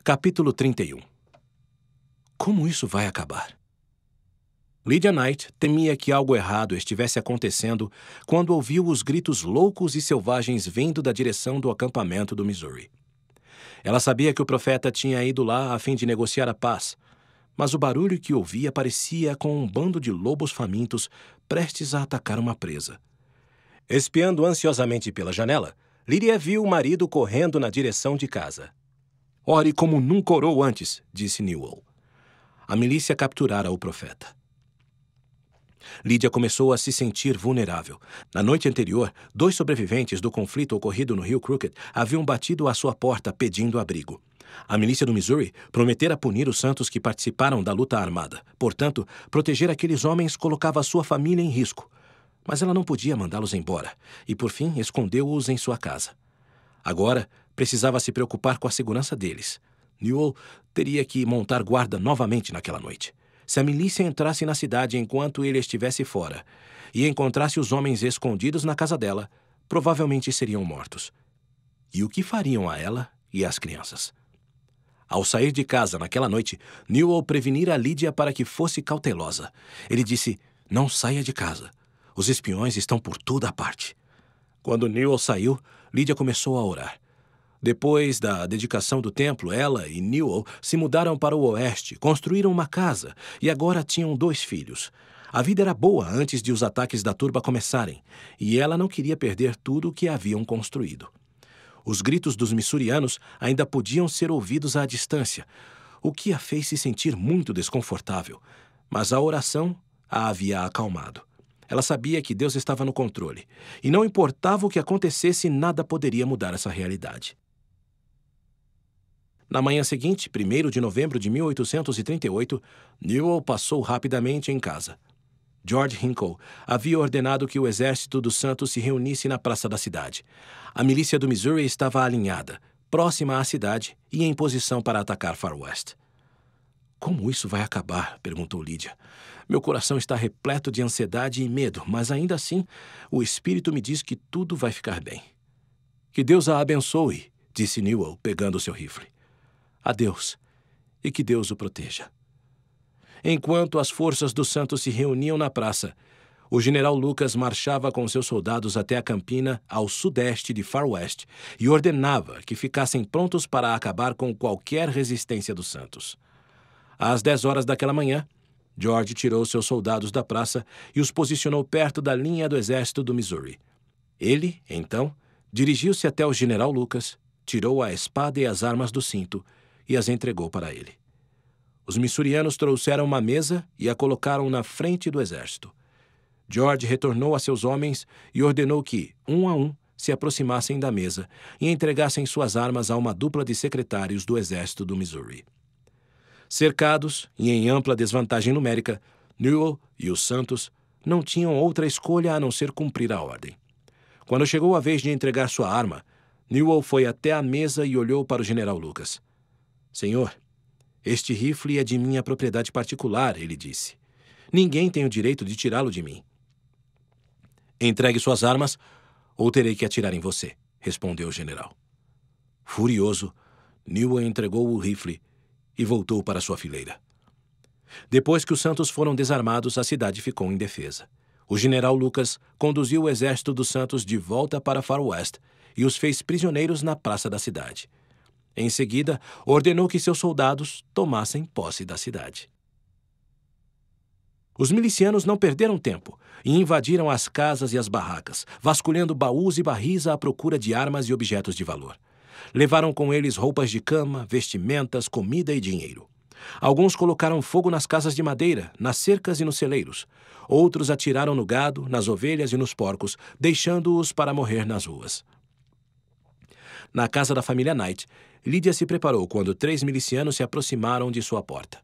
Capítulo 31. Como isso vai acabar? Lydia Knight temia que algo errado estivesse acontecendo quando ouviu os gritos loucos e selvagens vindo da direção do acampamento do Missouri. Ela sabia que o profeta tinha ido lá a fim de negociar a paz, mas o barulho que ouvia parecia com um bando de lobos famintos prestes a atacar uma presa. Espiando ansiosamente pela janela, Lydia viu o marido correndo na direção de casa. "Ore como nunca orou antes", disse Newell. A milícia capturara o profeta. Lydia começou a se sentir vulnerável. Na noite anterior, 2 sobreviventes do conflito ocorrido no Rio Crooked haviam batido à sua porta pedindo abrigo. A milícia do Missouri prometera punir os santos que participaram da luta armada. Portanto, proteger aqueles homens colocava sua família em risco. Mas ela não podia mandá-los embora, e por fim escondeu-os em sua casa. Agora, precisava se preocupar com a segurança deles. Newell teria que montar guarda novamente naquela noite. Se a milícia entrasse na cidade enquanto ele estivesse fora e encontrasse os homens escondidos na casa dela, provavelmente seriam mortos. E o que fariam a ela e às crianças? Ao sair de casa naquela noite, Newell prevenira Lydia para que fosse cautelosa. Ele disse: "Não saia de casa. Os espiões estão por toda a parte." Quando Newell saiu, Lydia começou a orar. Depois da dedicação do templo, ela e Newell se mudaram para o oeste, construíram uma casa e agora tinham 2 filhos. A vida era boa antes de os ataques da turba começarem, e ela não queria perder tudo o que haviam construído. Os gritos dos missourianos ainda podiam ser ouvidos à distância, o que a fez se sentir muito desconfortável, mas a oração a havia acalmado. Ela sabia que Deus estava no controle, e não importava o que acontecesse, nada poderia mudar essa realidade. Na manhã seguinte, 1º de novembro de 1838, Newell passou rapidamente em casa. George Hinkle havia ordenado que o exército dos santos se reunisse na praça da cidade. A milícia do Missouri estava alinhada, próxima à cidade e em posição para atacar Far West. "Como isso vai acabar?", perguntou Lydia. "Meu coração está repleto de ansiedade e medo, mas ainda assim, o espírito me diz que tudo vai ficar bem." "Que Deus a abençoe", disse Newell, pegando seu rifle. "Adeus, e que Deus o proteja." Enquanto as forças dos santos se reuniam na praça, o general Lucas marchava com seus soldados até a campina ao sudeste de Far West e ordenava que ficassem prontos para acabar com qualquer resistência dos santos. Às 10 horas daquela manhã, George tirou seus soldados da praça e os posicionou perto da linha do exército do Missouri. Ele, então, dirigiu-se até o general Lucas, tirou a espada e as armas do cinto e as entregou para ele. Os missourianos trouxeram uma mesa e a colocaram na frente do exército. George retornou a seus homens e ordenou que, um a um, se aproximassem da mesa e entregassem suas armas a uma dupla de secretários do exército do Missouri. Cercados e em ampla desvantagem numérica, Newell e os santos não tinham outra escolha a não ser cumprir a ordem. Quando chegou a vez de entregar sua arma, Newell foi até a mesa e olhou para o general Lucas. "Senhor, este rifle é de minha propriedade particular", ele disse. "Ninguém tem o direito de tirá-lo de mim." "Entregue suas armas, ou terei que atirar em você", respondeu o general. Furioso, Newell entregou o rifle e voltou para sua fileira. Depois que os santos foram desarmados, a cidade ficou indefesa. O general Lucas conduziu o exército dos santos de volta para Far West e os fez prisioneiros na praça da cidade. Em seguida, ordenou que seus soldados tomassem posse da cidade. Os milicianos não perderam tempo e invadiram as casas e as barracas, vasculhando baús e barris à procura de armas e objetos de valor. Levaram com eles roupas de cama, vestimentas, comida e dinheiro. Alguns colocaram fogo nas casas de madeira, nas cercas e nos celeiros. Outros atiraram no gado, nas ovelhas e nos porcos, deixando-os para morrer nas ruas. Na casa da família Knight, Lydia se preparou quando 3 milicianos se aproximaram de sua porta.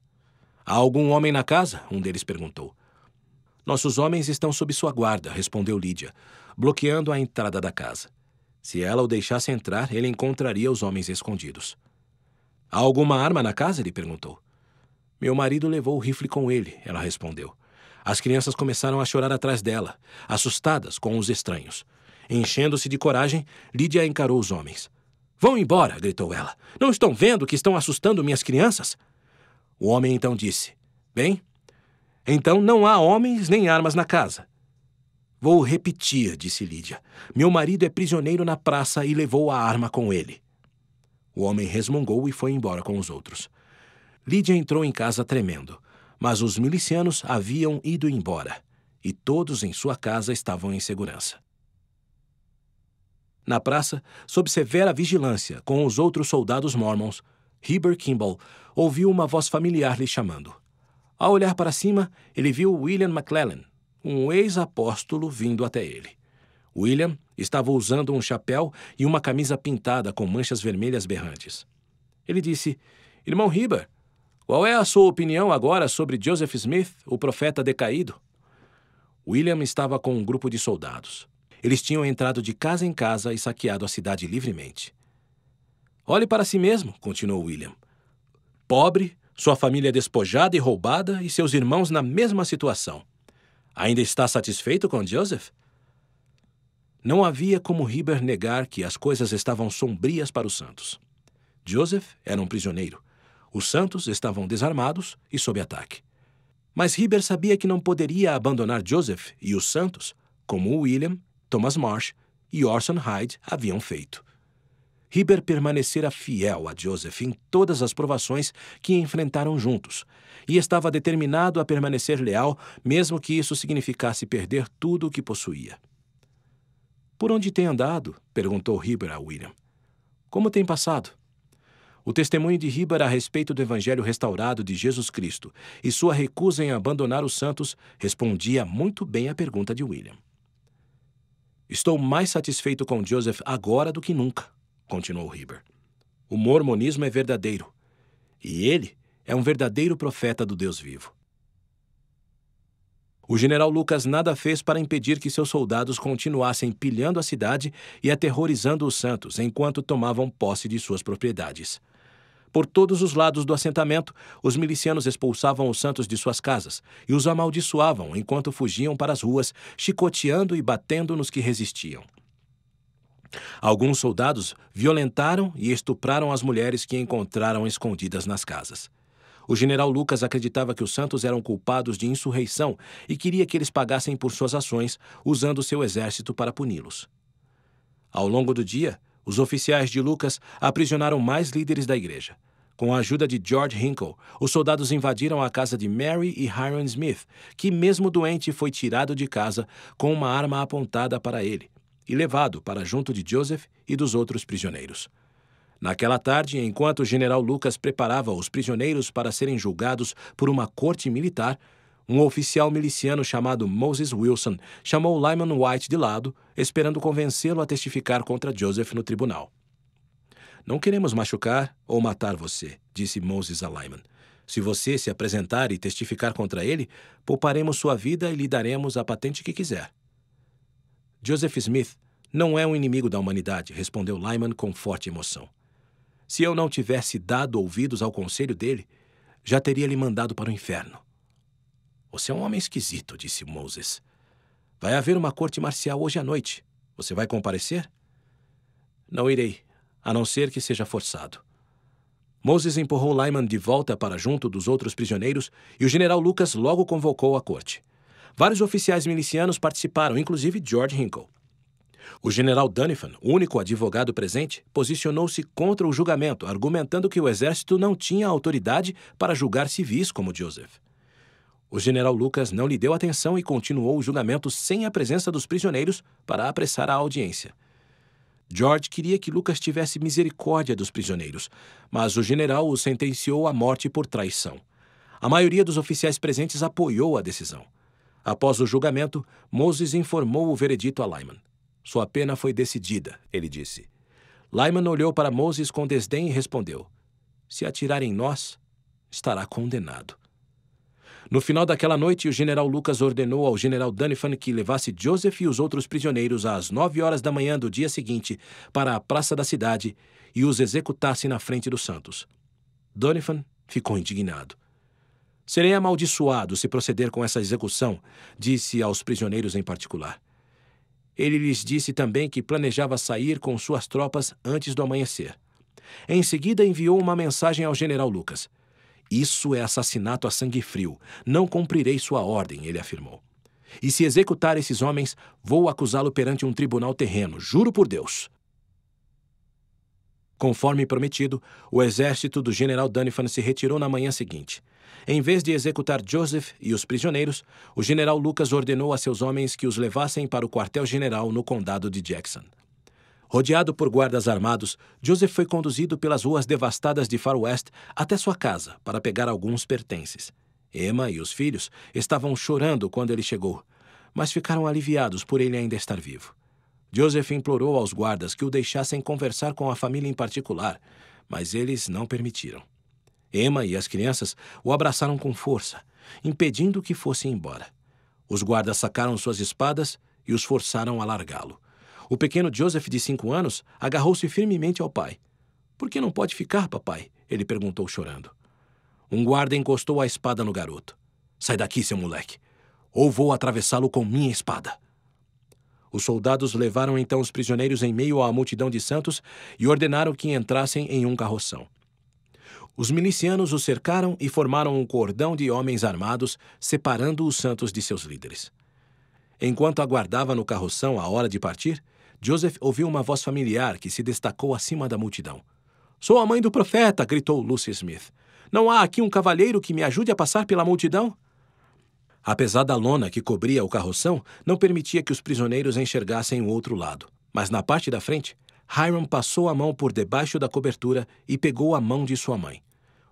"Há algum homem na casa?", um deles perguntou. "Nossos homens estão sob sua guarda", respondeu Lydia, bloqueando a entrada da casa. Se ela o deixasse entrar, ele encontraria os homens escondidos. "Há alguma arma na casa?", ele perguntou. "Meu marido levou o rifle com ele", ela respondeu. As crianças começaram a chorar atrás dela, assustadas com os estranhos. Enchendo-se de coragem, Lydia encarou os homens. Vão embora, gritou ela. Não estão vendo que estão assustando minhas crianças? O homem então disse: Bem, então não há homens nem armas na casa. Vou repetir, disse Lídia. Meu marido é prisioneiro na praça e levou a arma com ele. O homem resmungou e foi embora com os outros. Lídia entrou em casa tremendo, mas os milicianos haviam ido embora, e todos em sua casa estavam em segurança. Na praça, sob severa vigilância com os outros soldados mormons, Heber Kimball ouviu uma voz familiar lhe chamando. Ao olhar para cima, ele viu William McClellan, um ex-apóstolo, vindo até ele. William estava usando um chapéu e uma camisa pintada com manchas vermelhas berrantes. Ele disse: Irmão Heber, qual é a sua opinião agora sobre Joseph Smith, o profeta decaído? William estava com um grupo de soldados. Eles tinham entrado de casa em casa e saqueado a cidade livremente. Olhe para si mesmo, continuou William. Pobre, sua família despojada e roubada e seus irmãos na mesma situação. Ainda está satisfeito com Joseph? Não havia como Heber negar que as coisas estavam sombrias para os santos. Joseph era um prisioneiro. Os santos estavam desarmados e sob ataque. Mas Heber sabia que não poderia abandonar Joseph e os santos, como William, Thomas Marsh e Orson Hyde haviam feito. Heber permanecera fiel a Joseph em todas as provações que enfrentaram juntos, e estava determinado a permanecer leal, mesmo que isso significasse perder tudo o que possuía. Por onde tem andado? Perguntou Heber a William. Como tem passado? O testemunho de Heber a respeito do Evangelho restaurado de Jesus Cristo e sua recusa em abandonar os santos respondia muito bem à pergunta de William. Estou mais satisfeito com Joseph agora do que nunca, continuou Heber. O mormonismo é verdadeiro, e ele é um verdadeiro profeta do Deus vivo. O general Lucas nada fez para impedir que seus soldados continuassem pilhando a cidade e aterrorizando os santos enquanto tomavam posse de suas propriedades. Por todos os lados do assentamento, os milicianos expulsavam os santos de suas casas e os amaldiçoavam enquanto fugiam para as ruas, chicoteando e batendo nos que resistiam. Alguns soldados violentaram e estupraram as mulheres que encontraram escondidas nas casas. O general Lucas acreditava que os santos eram culpados de insurreição e queria que eles pagassem por suas ações, usando seu exército para puni-los. Ao longo do dia, os oficiais de Lucas aprisionaram mais líderes da igreja. Com a ajuda de George Hinkle, os soldados invadiram a casa de Mary e Hiram Smith, que, mesmo doente, foi tirado de casa com uma arma apontada para ele e levado para junto de Joseph e dos outros prisioneiros. Naquela tarde, enquanto o general Lucas preparava os prisioneiros para serem julgados por uma corte militar, um oficial miliciano chamado Moses Wilson chamou Lyman White de lado, esperando convencê-lo a testificar contra Joseph no tribunal. Não queremos machucar ou matar você, disse Moses a Lyman. Se você se apresentar e testificar contra ele, pouparemos sua vida e lhe daremos a patente que quiser. Joseph Smith não é um inimigo da humanidade, respondeu Lyman com forte emoção. Se eu não tivesse dado ouvidos ao conselho dele, já teria lhe mandado para o inferno. Você é um homem esquisito, disse Moses. Vai haver uma corte marcial hoje à noite. Você vai comparecer? Não irei, a não ser que seja forçado. Moses empurrou Lyman de volta para junto dos outros prisioneiros e o general Lucas logo convocou a corte. Vários oficiais milicianos participaram, inclusive George Hinkle. O general Doniphan, único advogado presente, posicionou-se contra o julgamento, argumentando que o exército não tinha autoridade para julgar civis como Joseph. O general Lucas não lhe deu atenção e continuou o julgamento sem a presença dos prisioneiros para apressar a audiência. George queria que Lucas tivesse misericórdia dos prisioneiros, mas o general o sentenciou à morte por traição. A maioria dos oficiais presentes apoiou a decisão. Após o julgamento, Moses informou o veredito a Lyman. Sua pena foi decidida, ele disse. Lyman olhou para Moses com desdém e respondeu: Se atirar em nós, estará condenado. No final daquela noite, o general Lucas ordenou ao general Doniphan que levasse Joseph e os outros prisioneiros às 9 horas da manhã do dia seguinte para a praça da cidade e os executasse na frente dos santos. Doniphan ficou indignado. Serei amaldiçoado se proceder com essa execução, disse aos prisioneiros em particular. Ele lhes disse também que planejava sair com suas tropas antes do amanhecer. Em seguida, enviou uma mensagem ao general Lucas. Isso é assassinato a sangue frio. Não cumprirei sua ordem, ele afirmou. E se executar esses homens, vou acusá-lo perante um tribunal terreno, juro por Deus. Conforme prometido, o exército do general Doniphan se retirou na manhã seguinte. Em vez de executar Joseph e os prisioneiros, o general Lucas ordenou a seus homens que os levassem para o quartel-general no condado de Jackson. Rodeado por guardas armados, Joseph foi conduzido pelas ruas devastadas de Far West até sua casa para pegar alguns pertences. Emma e os filhos estavam chorando quando ele chegou, mas ficaram aliviados por ele ainda estar vivo. Joseph implorou aos guardas que o deixassem conversar com a família em particular, mas eles não permitiram. Emma e as crianças o abraçaram com força, impedindo que fosse embora. Os guardas sacaram suas espadas e os forçaram a largá-lo. O pequeno Joseph, de 5 anos, agarrou-se firmemente ao pai. "Por que não pode ficar, papai?" ele perguntou chorando. Um guarda encostou a espada no garoto. "Sai daqui, seu moleque, ou vou atravessá-lo com minha espada." Os soldados levaram então os prisioneiros em meio à multidão de santos e ordenaram que entrassem em um carroção. Os milicianos os cercaram e formaram um cordão de homens armados, separando os santos de seus líderes. Enquanto aguardava no carroção a hora de partir, Joseph ouviu uma voz familiar que se destacou acima da multidão. "Sou a mãe do profeta!" gritou Lucy Smith. "Não há aqui um cavalheiro que me ajude a passar pela multidão?" A pesada lona que cobria o carroção não permitia que os prisioneiros enxergassem o outro lado. Mas na parte da frente, Hiram passou a mão por debaixo da cobertura e pegou a mão de sua mãe.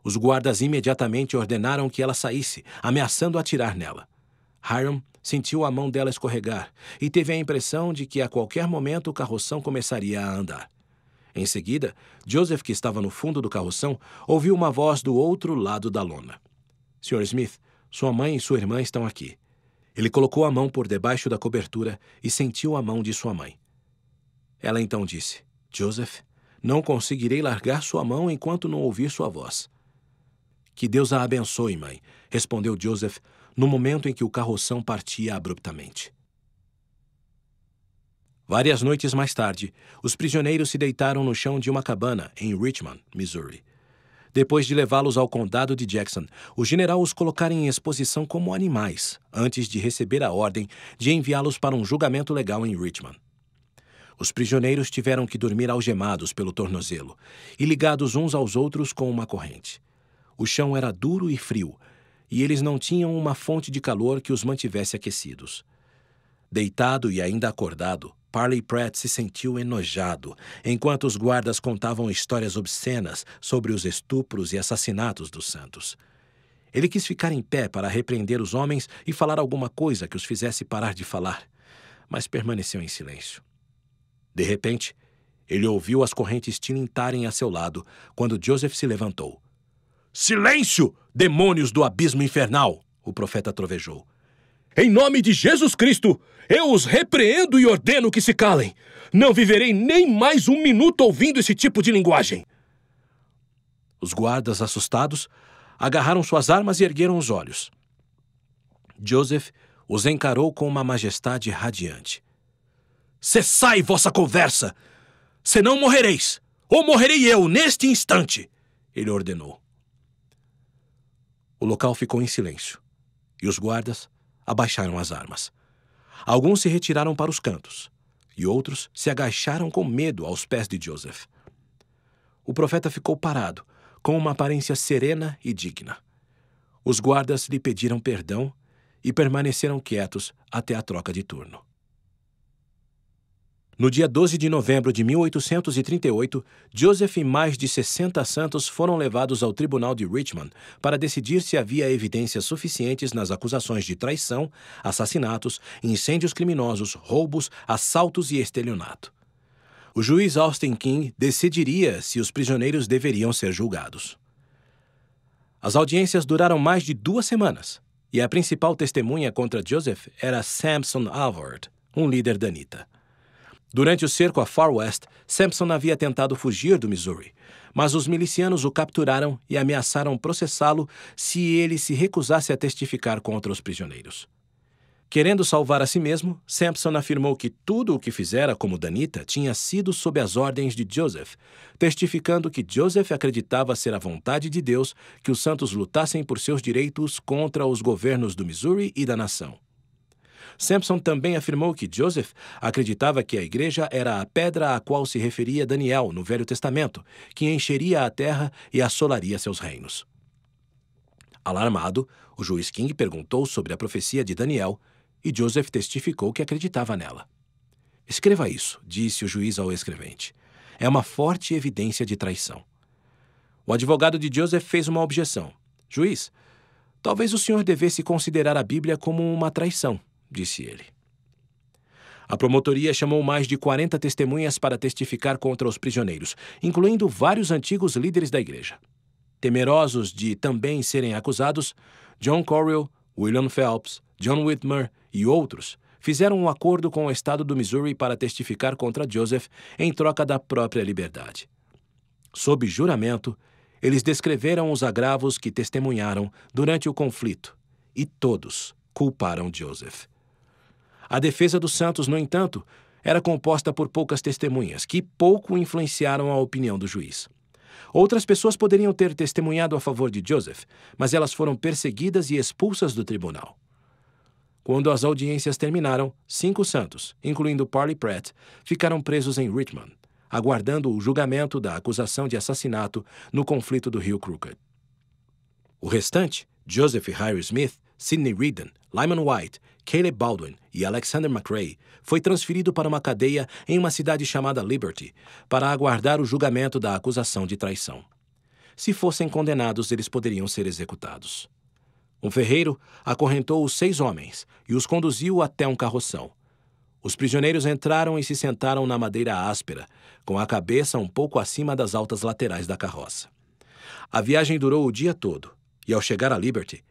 Os guardas imediatamente ordenaram que ela saísse, ameaçando atirar nela. Hiram sentiu a mão dela escorregar e teve a impressão de que a qualquer momento o carroção começaria a andar. Em seguida, Joseph, que estava no fundo do carroção, ouviu uma voz do outro lado da lona. "Sr. Smith, sua mãe e sua irmã estão aqui." Ele colocou a mão por debaixo da cobertura e sentiu a mão de sua mãe. Ela então disse: "Joseph, não conseguirei largar sua mão enquanto não ouvir sua voz." "Que Deus a abençoe, mãe", respondeu Joseph, no momento em que o carroção partia abruptamente. Várias noites mais tarde, os prisioneiros se deitaram no chão de uma cabana em Richmond, Missouri. Depois de levá-los ao condado de Jackson, o general os colocara em exposição como animais, antes de receber a ordem de enviá-los para um julgamento legal em Richmond. Os prisioneiros tiveram que dormir algemados pelo tornozelo e ligados uns aos outros com uma corrente. O chão era duro e frio, e eles não tinham uma fonte de calor que os mantivesse aquecidos. Deitado e ainda acordado, Parley Pratt se sentiu enojado, enquanto os guardas contavam histórias obscenas sobre os estupros e assassinatos dos santos. Ele quis ficar em pé para repreender os homens e falar alguma coisa que os fizesse parar de falar, mas permaneceu em silêncio. De repente, ele ouviu as correntes tilintarem a seu lado quando Joseph se levantou. "Silêncio, demônios do abismo infernal!" o profeta trovejou. "Em nome de Jesus Cristo, eu os repreendo e ordeno que se calem. Não viverei nem mais um minuto ouvindo esse tipo de linguagem." Os guardas, assustados, agarraram suas armas e ergueram os olhos. Joseph os encarou com uma majestade radiante. "Cessai vossa conversa! Senão morrereis, ou morrerei eu neste instante!" ele ordenou. O local ficou em silêncio, e os guardas abaixaram as armas. Alguns se retiraram para os cantos, e outros se agacharam com medo aos pés de Joseph. O profeta ficou parado, com uma aparência serena e digna. Os guardas lhe pediram perdão e permaneceram quietos até a troca de turno. No dia 12 de novembro de 1838, Joseph e mais de 60 santos foram levados ao tribunal de Richmond para decidir se havia evidências suficientes nas acusações de traição, assassinatos, incêndios criminosos, roubos, assaltos e estelionato. O juiz Austin King decidiria se os prisioneiros deveriam ser julgados. As audiências duraram mais de 2 semanas, e a principal testemunha contra Joseph era Sampson Alvord, um líder danita. Durante o cerco a Far West, Sampson havia tentado fugir do Missouri, mas os milicianos o capturaram e ameaçaram processá-lo se ele se recusasse a testificar contra os prisioneiros. Querendo salvar a si mesmo, Sampson afirmou que tudo o que fizera como danita tinha sido sob as ordens de Joseph, testificando que Joseph acreditava ser a vontade de Deus que os santos lutassem por seus direitos contra os governos do Missouri e da nação. Sampson também afirmou que Joseph acreditava que a igreja era a pedra a qual se referia Daniel no Velho Testamento, que encheria a terra e assolaria seus reinos. Alarmado, o juiz King perguntou sobre a profecia de Daniel, e Joseph testificou que acreditava nela. Escreva isso, disse o juiz ao escrevente. É uma forte evidência de traição. O advogado de Joseph fez uma objeção. Juiz, talvez o senhor devesse considerar a Bíblia como uma traição, disse ele. A promotoria chamou mais de 40 testemunhas para testificar contra os prisioneiros, incluindo vários antigos líderes da igreja. Temerosos de também serem acusados, John Corriell, William Phelps, John Whitmer e outros fizeram um acordo com o estado do Missouri para testificar contra Joseph em troca da própria liberdade. Sob juramento, eles descreveram os agravos que testemunharam durante o conflito e todos culparam Joseph. A defesa dos santos, no entanto, era composta por poucas testemunhas que pouco influenciaram a opinião do juiz. Outras pessoas poderiam ter testemunhado a favor de Joseph, mas elas foram perseguidas e expulsas do tribunal. Quando as audiências terminaram, 5 santos, incluindo Parley Pratt, ficaram presos em Richmond, aguardando o julgamento da acusação de assassinato no conflito do Rio Crooked. O restante, Joseph Hyrum Smith, Sidney Reardon, Lyman White, Caleb Baldwin e Alexander McRae, foi transferido para uma cadeia em uma cidade chamada Liberty para aguardar o julgamento da acusação de traição. Se fossem condenados, eles poderiam ser executados. Um ferreiro acorrentou os 6 homens e os conduziu até um carroção. Os prisioneiros entraram e se sentaram na madeira áspera, com a cabeça um pouco acima das altas laterais da carroça. A viagem durou o dia todo, e ao chegar a Liberty,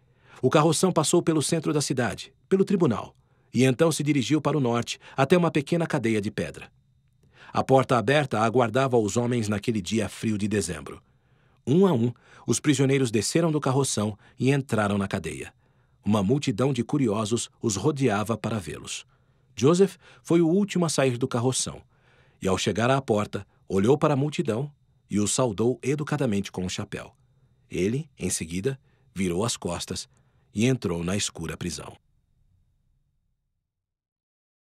o carroção passou pelo centro da cidade, pelo tribunal, e então se dirigiu para o norte até uma pequena cadeia de pedra. A porta aberta aguardava os homens naquele dia frio de dezembro. Um a um, os prisioneiros desceram do carroção e entraram na cadeia. Uma multidão de curiosos os rodeava para vê-los. Joseph foi o último a sair do carroção, e ao chegar à porta, olhou para a multidão e os saudou educadamente com o chapéu. Ele, em seguida, virou as costas e entrou na escura prisão.